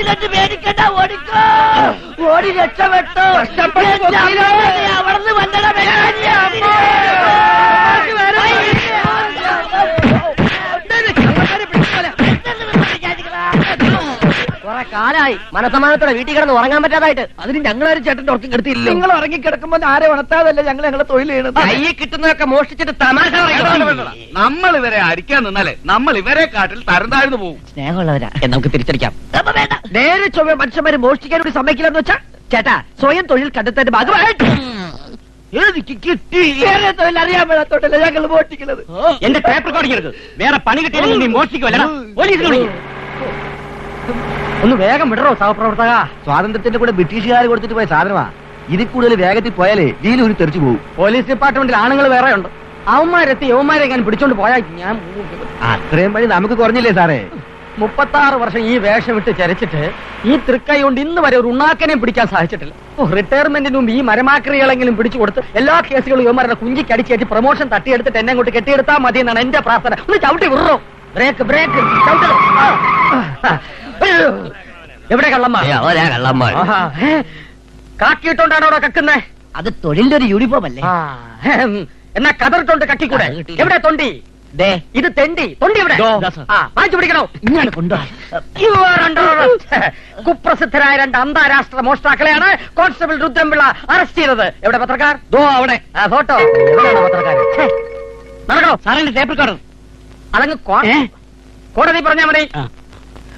Accident പേടിക്കണ്ട, ഓടിക്കോ, ഓടി രക്ഷപ്പെട്ടോ. അവിടുന്ന് വന്നട കുറെ കാലായി മനസമാനത്തോടെ വീട്ടിൽ കിടന്ന് ഉറങ്ങാൻ പറ്റാതായിട്ട്. അതിന് ഞങ്ങളൊരു ചേട്ടന്റെ ഉറക്കം കെടുത്തില്ല. നിങ്ങൾ ഉറങ്ങിക്കിടക്കുമ്പോ ആരെ ഉണർത്താതല്ലേ ഞങ്ങളെ തൊഴിൽ ചെയ്യണത്. കൈ കിട്ടുന്നതൊക്കെ മോഷ്ടിച്ചിട്ട് തമാശ. നമ്മൾ ഇവരെ അടിക്കാൻ നിന്നാലേ നമ്മൾ ഇവരെ കാട്ടിൽ തരം താഴ്ന്നു പോകും. സ്നേഹമുള്ളവരാ നമുക്ക് തിരിച്ചടിക്കാം. നേരെ ചൊവ്വ മനുഷ്യന്മാര് മോഷ്ടിക്കാൻ കൂടി സമ്മതിക്കില്ലെന്ന് വെച്ചാ ചേട്ടാ സ്വയം തൊഴിൽ കണ്ടെത്തേണ്ട ഭാഗമായിട്ട് എനിക്ക് കിട്ടി. വേറെ തൊഴിൽ അറിയാൻ വേണത്തോട്ടല്ല ഞങ്ങൾ മോഷ്ടിക്കുന്നത്. എന്റെ ടേപ്പ് റെക്കോർഡിംഗ് വേറെ പണി കിട്ടിയില്ലെങ്കിൽ നീ മോഷ്ടിക്കുമല്ല. പോലീസിന് ഒന്ന് വേഗം വിടറോ സഹപ്രവർത്തക. സ്വാതന്ത്ര്യത്തിന്റെ കൂടെ ബ്രിട്ടീഷുകാർ കൊടുത്തിട്ട് പോയ സാധനമാ. ഇതിൽ കൂടുതൽ വേഗത്തിൽ പോയാലേ ഇതിലൊരു തെറിച്ചു പോകും. പോലീസ് ഡിപ്പാർട്ട്മെന്റിൽ ആണുങ്ങൾ വേറെ ഉണ്ട്. അവന്മാരെത്തി യവന്മാരെ ഞാൻ പിടിച്ചോണ്ട് പോയാൽ ഞാൻ അത്രയും വഴി നമുക്ക് കുറഞ്ഞില്ലേ സാറേ. 36 വർഷം ഈ വേഷം വിട്ട് ചരച്ചിട്ട് ഈ തൃക്കൈ കൊണ്ട് ഇന്ന് വരെ ഒരു ഉണ്ണാക്കനെയും പിടിക്കാൻ സാധിച്ചിട്ടില്ല. റിട്ടയർമെന്റിന് മുമ്പ് ഈ മരമാക്രികളെങ്കിലും പിടിച്ചു കൊടുത്ത് എല്ലാ കേസുകളും യുവമാരുടെ കുഞ്ചിക്കടിച്ചേറ്റ് പ്രൊമോഷൻ തട്ടിയെടുത്തിട്ട് എന്നെ കൊണ്ട് കെട്ടിയെടുത്താൽ മതി എന്നാണ് എന്റെ പ്രാർത്ഥന. ഒന്ന് ചവിട്ടി വിടറോ. Break break ചവിട്ടണം. എവിടെ കള്ളന്മാർ? കാക്കിയിട്ടോണ്ടാണോ അവിടെ കക്കുന്നേ? അത് തൊഴിലിന്റെ ഒരു യൂണിഫോം അല്ലേ? എന്നാ കതറിട്ടോണ്ട് കക്കിക്കൂടെ? എവിടെ തൊണ്ടി? ഇത് തെണ്ടി. തൊണ്ടി എവിടെ? വാങ്ങിച്ചു പിടിക്കണോ? ഇങ്ങനെ കൊണ്ടോ. കുപ്രസിദ്ധരായ 2 അന്താരാഷ്ട്ര മോഷ്ടാക്കളെയാണ് കോൺസ്റ്റബിൾ രുദ്രംപിള്ള അറസ്റ്റ് ചെയ്തത്. എവിടെ പത്രക്കാർ? അവിടെ ഫോട്ടോ. പത്രക്കാർ നടക്കണോ? സാറിന്റെ ടേപ്പ് റെക്കോർഡർ അതങ്ങ് കോടതി പറഞ്ഞാ മതി.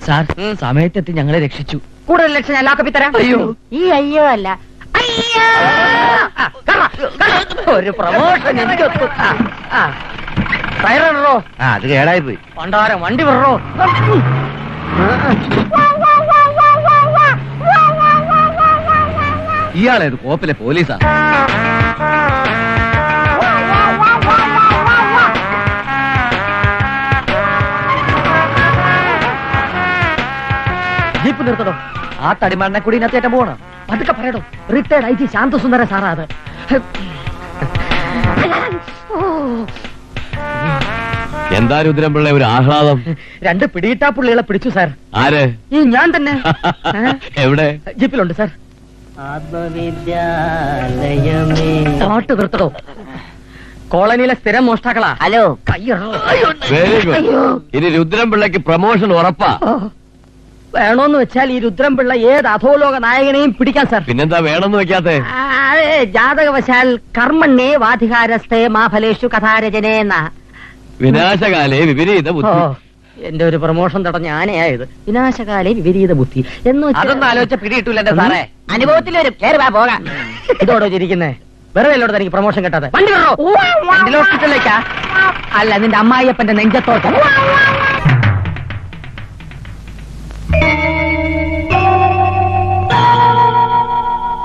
സാർ സമയത്തെത്തി ഞങ്ങളെ രക്ഷിച്ചു. കൂടുതൽ ലക്ഷം ഞാൻ ലാക്കപ്പി തരാം. അയ്യോ ഈ അയ്യോ അല്ല ഒരു പ്രമോഷൻ. ടയറോ അത് കേടായി പോയി. പണ്ടാരം വണ്ടി വിടറോ. ഇയാളേത് കോപ്പിലെ പോലീസാ? ജീപ്പ് നിർത്തണോ? ആ തടിമണ്ണെ കൂടി ഇതിനകത്തേറ്റ പോകണം. അതൊക്കെ പറയണോ? റിട്ടയർഡ് IT ശാന്തസുന്ദര സാറാ അത്. എന്താ രുദ്രംപിള്ള ഒരു ആഹ്ലാദം? 2 പിടിയിട്ടാ പുള്ളികളെ പിടിച്ചു സാർ. ആര്? ഈ ഞാൻ തന്നെ. എവിടെ? ജീപ്പിലുണ്ട് സാർ. പാട്ട് നിർത്തണോ? കോളനിയിലെ സ്ഥിരം മോഷ്ടാക്കളാ. Hello very good. ഇനി രുദ്രംപിള്ളക്ക് പ്രമോഷൻ ഉറപ്പാ. വേണോന്ന് വെച്ചാൽ ഈ രുദ്രംപിള്ള ഏത് അധോലോക നായകനെയും പിടിക്കാൻ സാർ. പിന്നെന്താ വേണമെന്ന് വെക്കാത്തെ? ജാതകവശാൽ കർമ്മണ്യേ വാധികാരസ്ഥേ മാഫലേഷു കഥാരചനേന്ന വിനാശകാലേ വിപരീത ബുദ്ധി. എന്റെ ഒരു പ്രമോഷൻ തടഞ്ഞ ആനയായത്. വിനാശകാലേ വിപരീത ബുദ്ധി എന്ന് അതൊന്നും ആലോചിച്ച പിടിയിട്ടില്ല എന്റെ സാറേ. അനുഭവത്തിൽ വരും. പോകാം. ഇതോടോ ചിരിക്കുന്നേ? വെറുതെ അല്ലോട് തനിക്ക് പ്രമോഷൻ കിട്ടാതെ. വണ്ടി ഹോസ്പിറ്റലിലേക്കാ? അല്ല നിന്റെ അമ്മായിയപ്പന്റെ നെഞ്ചത്തോട്ട്.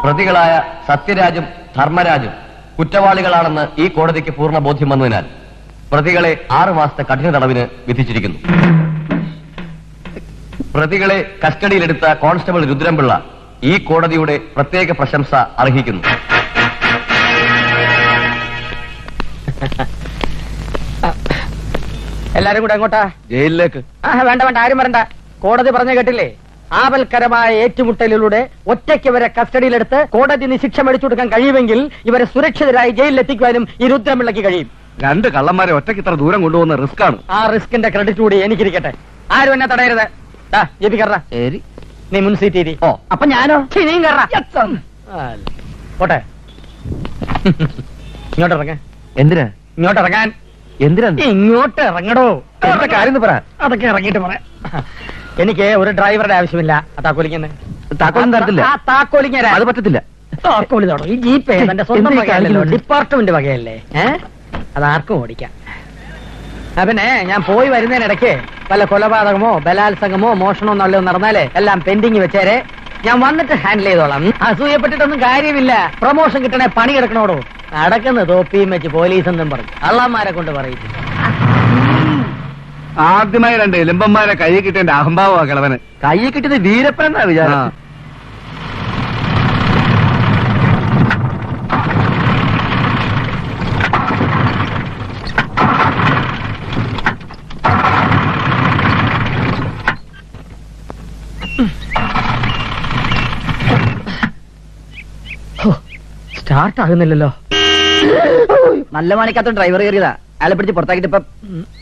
പ്രതികളായ സത്യരാജും ധർമ്മരാജും കുറ്റവാളികളാണെന്ന് ഈ കോടതിക്ക് പൂർണ്ണ ബോധ്യം വന്നതിനാൽ പ്രതികളെ 6 മാസത്തെ കഠിന തടവിന് വിധിച്ചിരിക്കുന്നു. പ്രതികളെ കസ്റ്റഡിയിലെടുത്ത കോൺസ്റ്റബിൾ രുദ്രംപിള്ള ഈ കോടതിയുടെ പ്രത്യേക പ്രശംസ അർഹിക്കുന്നു. എല്ലാരും കൂടെ എങ്ങോട്ടാ? ജയിലിലേക്ക്. വേണ്ട വേണ്ട, ആരും വരണ്ട. കോടതി പറഞ്ഞ കേട്ടില്ലേ? ആപൽക്കരമായ ഏറ്റുമുട്ടലിലൂടെ ഒറ്റയ്ക്ക് ഇവരെ കസ്റ്റഡിയിലെടുത്ത് കോടതി ശിക്ഷ മേടിച്ചു കൊടുക്കാൻ കഴിയുമെങ്കിൽ ഇവരെ സുരക്ഷിതരായി ജയിലിലെത്തിക്കുവാനും ഈ രുദ്രംപിള്ളയ്ക്ക് കഴിയും. 2 കള്ളന്മാരെ ഒറ്റയ്ക്ക് ഇത്ര ദൂരം കൊണ്ടുപോകുന്ന റിസ്ക് ആണ്. ആ റിസ്കിന്റെ ക്രെഡിറ്റ് കൂടി എനിക്കിരിക്കട്ടെ. ആരും എന്നെ തടയരുത്. ജെപി കറ. നീ മുൻ സീറ്റ്. അപ്പൊ ഞാനോ? നീയും കറ. പോട്ടെ. ഇങ്ങോട്ട് ഇറങ്ങ. എന്തിനാ ഇങ്ങോട്ട് ഇറങ്ങാൻ? എന്തിനാ? ഇങ്ങോട്ട് ഇറങ്ങടോ. എന്താ കാര്യം പറ. അതൊക്കെ ഇറങ്ങിയിട്ട് പറയാം. എനിക്ക് ഒരു ഡ്രൈവറുടെ ആവശ്യമില്ല. ആ താക്കോലിങ്ങനെ. താക്കോലും തരത്തില്ല. ആ താക്കോലിങ്ങനെ. അത് പറ്റത്തില്ല. താക്കോലി തുടങ്ങും. ഈ ജീപ്പേ എന്റെ സ്വന്തം വകയല്ലോ, ഡിപ്പാർട്ട്മെന്റ് വകയല്ലേ. അതാർക്കും ഓടിക്കാം. പിന്നെ ഞാൻ പോയി വരുന്നതിനിടയ്ക്ക് വല്ല കൊലപാതകമോ ബലാത്സംഗമോ മോഷണമോ നല്ലതോ നടന്നാലേ എല്ലാം പെൻഡിങ് വെച്ചേരെ. ഞാൻ വന്നിട്ട് ഹാൻഡിൽ ചെയ്തോളാം. അസൂയപ്പെട്ടിട്ടൊന്നും കാര്യമില്ല. പ്രൊമോഷൻ കിട്ടണേ പണി കിടക്കണോടോ. നടക്കുന്ന തോപ്പിയും വെച്ച് പോലീസ് എന്നും പറഞ്ഞു അള്ളാന്മാരെ കൊണ്ട് പറയും. ആദ്യമായി 2 എലുമ്പന്മാരെ കൈ കിട്ടേണ്ട അഹംഭാവമാ കിളവന്. കൈ കിട്ടിയത് വീരപ്പൻ എന്നാ വിചാരം. സ്റ്റാർട്ട് ആകുന്നില്ലല്ലോ. നല്ല മണിക്കകത്ത് ഡ്രൈവർ കയറിയതാ. അയാളെ പിടിച്ച് പുറത്താക്കിട്ട് ഇപ്പൊ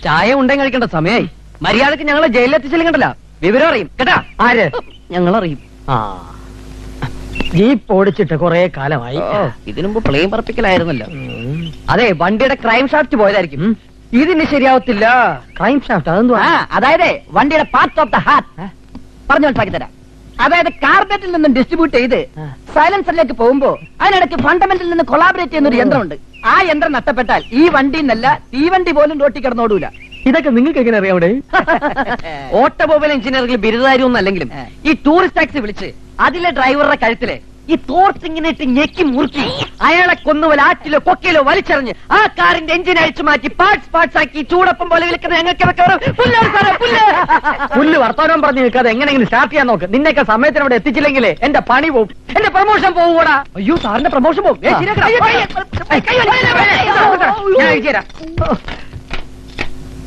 ചായ ഉണ്ടെങ്കിൽ കഴിക്കേണ്ട സമയമായി. മര്യാദക്ക് ഞങ്ങളെ ജയിലിൽ എത്തിച്ചില്ലെങ്കിണ്ടല്ലോ വിവരം അറിയും കേട്ടാ. ആര്? ഞങ്ങളറിയും. ആ ജീപ്പ് ഓടിച്ചിട്ട് കുറെ കാലമായി. ഇതിനുമ്പ് പ്ലെയിൻ പറപ്പിക്കലായിരുന്നല്ലോ. അതെ, വണ്ടിയുടെ ക്രൈം ഷാഫ്റ്റ് പോയതായിരിക്കും. ഇതിന് ശരിയാവത്തില്ല. ക്രൈം ഷാഫ്റ്റ് അതെന്തോ? അതായത് വണ്ടിയുടെ പാർട്ട് ഓഫ് ദ ഹാർട്ട് പറഞ്ഞു മനസ്സിലാക്കി തരാം. അതായത് കാർബറ്റിൽ നിന്നും ഡിസ്ട്രിബ്യൂട്ട് ചെയ്ത് സൈലൻസറിലേക്ക് പോകുമ്പോ അതിനിടയ്ക്ക് ഫണ്ടമെന്റിൽ നിന്ന് കൊളാബറേറ്റ് ചെയ്യുന്ന ഒരു യന്ത്രമുണ്ട്. ആ യന്ത്രം നഷ്ടപ്പെട്ടാൽ ഈ വണ്ടി എന്നല്ല തീവണ്ടി പോലും റോട്ടി കിടന്നോടൂല. ഇതൊക്കെ നിങ്ങൾക്ക് എങ്ങനെ അറിയാം? അവിടെ ഓട്ടോമൊബൈൽ എഞ്ചിനീയറിംഗിൽ ബിരുദാരിയൊന്നും അല്ലെങ്കിലും ഈ ടൂറിസ്റ്റ് ടാക്സി വിളിച്ച് അതിലെ ഡ്രൈവറുടെ കഴുത്തിലെ ഈ തോർത്ത് ഇങ്ങനെ ഇട്ട് ഞെക്കി മുറുക്കി അയാളെ കൊന്നുപോലെ ആറ്റിലോ കൊക്കയിലോ വലിച്ചെറിഞ്ഞ് ആ കാറിന്റെ എഞ്ചിൻ അഴിച്ചു മാറ്റി പാർട്സ് ആക്കി ചൂടപ്പം പോലെ വിളിക്കുന്ന ഞങ്ങൾക്ക് പുല്ല് വർത്തമാനം പറഞ്ഞു നിൽക്കാതെ എങ്ങനെയെങ്കിലും സ്റ്റാർട്ട് ചെയ്യാൻ നോക്ക്. നിന്നൊക്കെ സമയത്തിന് അവിടെ എത്തിച്ചില്ലെങ്കിലേ എന്റെ പണി പോവും, എന്റെ പ്രൊമോഷൻ പോകൂടാ. അയ്യോ, സാറിന്റെ പ്രൊമോഷൻ പോവും.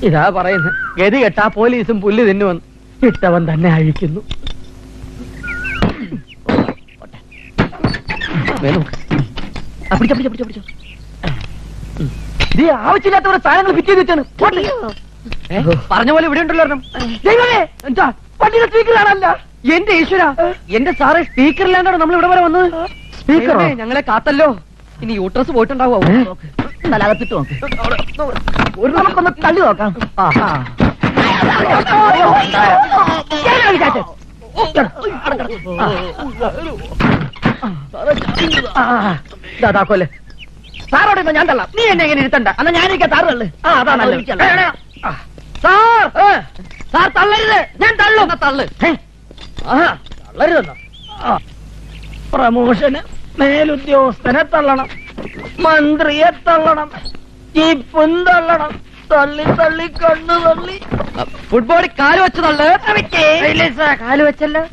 ഇതാ പറയുന്നത്, ഗതി കെട്ടാ പോലീസും പുല്ല് തിന്നുവന്ന് ഇട്ടവൻ തന്നെ അഴിക്കുന്നു. ആവശ്യമില്ലാത്തവരെ സാധനങ്ങൾ ഫിറ്റ് ചെയ്ത് വെച്ചാണ്. പറഞ്ഞ പോലെ ഇവിടെ ഉണ്ടല്ലോ. എന്താ വണ്ടിയുടെ സ്പീക്കറാണല്ല എന്റെ ഈശ്വര. എന്റെ സാറ് സ്പീക്കറിലാണ്ടാണ് നമ്മൾ ഇവിടെ വരെ വന്നത്. സ്പീക്കർ ഞങ്ങളെ കാത്തല്ലോ. ഇനി യൂട്രസ് പോയിട്ടുണ്ടാവോ? തലകത്തിട്ട് ഒരു നമുക്കൊന്ന് തള്ളി നോക്കാം. കൊല്ലേ സാറോട് ഞാൻ തള്ളാം. നീ എന്നെ എങ്ങനെ ഇരുത്തണ്ട. എന്നാ ഞാനൊക്കെ സാറ് തള്ളു. അതാ സാർ തള്ളരുത്. ഞാൻ തള്ളും. തള്ളു. തള്ളരുതെന്നോ? പ്രമോഷന് മേലുദ്യോഗസ്ഥനെ തള്ളണം, മന്ത്രിയെ തള്ളണം, ജീപ്പും തള്ളണം. തള്ളി തള്ളി കണ്ണു തള്ളി ഫുട്ബോളിൽ കാല് വെച്ച് തള്ളു. കാല് വെച്ചല്ലോ.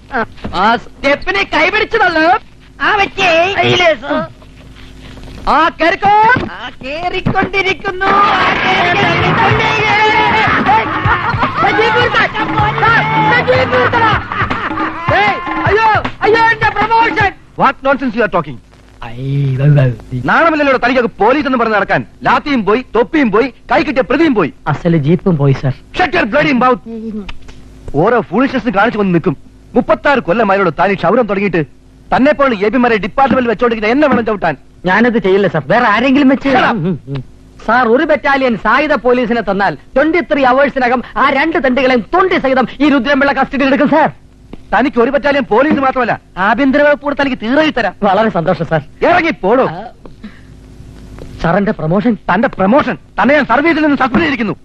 ആ സ്റ്റെപ്പിനെ കൈപിടിച്ച് തള്ളു. ആ വെച്ചേ ആ കേറിക്കോ. കേറിക്കൊണ്ടിരിക്കുന്നു. അയ്യോ അയ്യോ, എന്റെ promotion. What nonsense you are talking? നാണമില്ലല്ലോ തനിക്കൊക്കെ പോലീസ് എന്ന് പറഞ്ഞ് നടക്കാൻ. ലാത്തിയും പോയി, തൊപ്പിയും പോയി, കൈ കിട്ടിയ പ്രതിയും പോയി, അസല് ജീപ്പും പോയി. Sir shut your bloody mouth. ഓരോ ഫൂളിഷ്നെസ് കാണിച്ചു വന്ന് നിൽക്കും. 36 കൊല്ലമായോട് താൻ ഈ ക്ഷൗരം തുടങ്ങിയിട്ട് തന്നെ പോലെ എബിമാരെ ഡിപ്പാർട്ട്മെന്റിൽ വെച്ചോണ്ടിരിക്കുന്ന എന്നെ വേണം ചവിട്ടാൻ. ഞാനത് ചെയ്യില്ല സർ. വേറെ ആരെങ്കിലും വെച്ച്. സാർ ഒരു ബറ്റാലിയൻ സായുധ പോലീസിനെ തന്നാൽ 23 അവേഴ്സിനകം ആ 2 തണ്ടികളെയും തൊണ്ടി സഹിതം ഈ രുദ്രമ്പിള്ള കസ്റ്റഡിയിൽ എടുക്കും സാർ. തനിക്ക് ഒരു ബറ്റാലിയൻ പോലീസ് മാത്രമല്ല ആഭ്യന്തര വകുപ്പ് തനിക്ക് തീർച്ചയായി തരാം. വളരെ സന്തോഷം സാർ. ഇറങ്ങി പോടോ. സാറിന്റെ പ്രമോഷൻ. തന്റെ പ്രമോഷൻ തന്നെ ഞാൻ സർവീസിൽ നിന്ന് സസ്പെൻഡ് ചെയ്തിരിക്കുന്നു.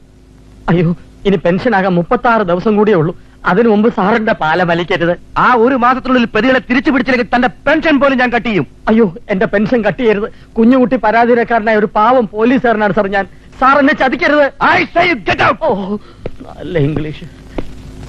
അയ്യോ, ഇനി പെൻഷൻ ആകാൻ 36 ദിവസം കൂടിയേ ഉള്ളൂ. അതിനു മുമ്പ് സാറിന്റെ പാല വലിക്കരുത്. ആ ഒരു മാസത്തിനുള്ളിൽ പ്രതികളെ തിരിച്ചു പിടിച്ചില്ലെങ്കിൽ തന്റെ പെൻഷൻ പോലും ഞാൻ കട്ട് ചെയ്യും. അയ്യോ, എന്റെ പെൻഷൻ കട്ട് ചെയ്യരുത്. കുഞ്ഞുകുട്ടി പരാതിക്കാരനായ ഒരു പാവം പോലീസുകാരനാണ് സാർ ഞാൻ. സാർ എന്നെ ചതിക്കരുത്. I say you get out. ഓ, നല്ല ഇംഗ്ലീഷ്.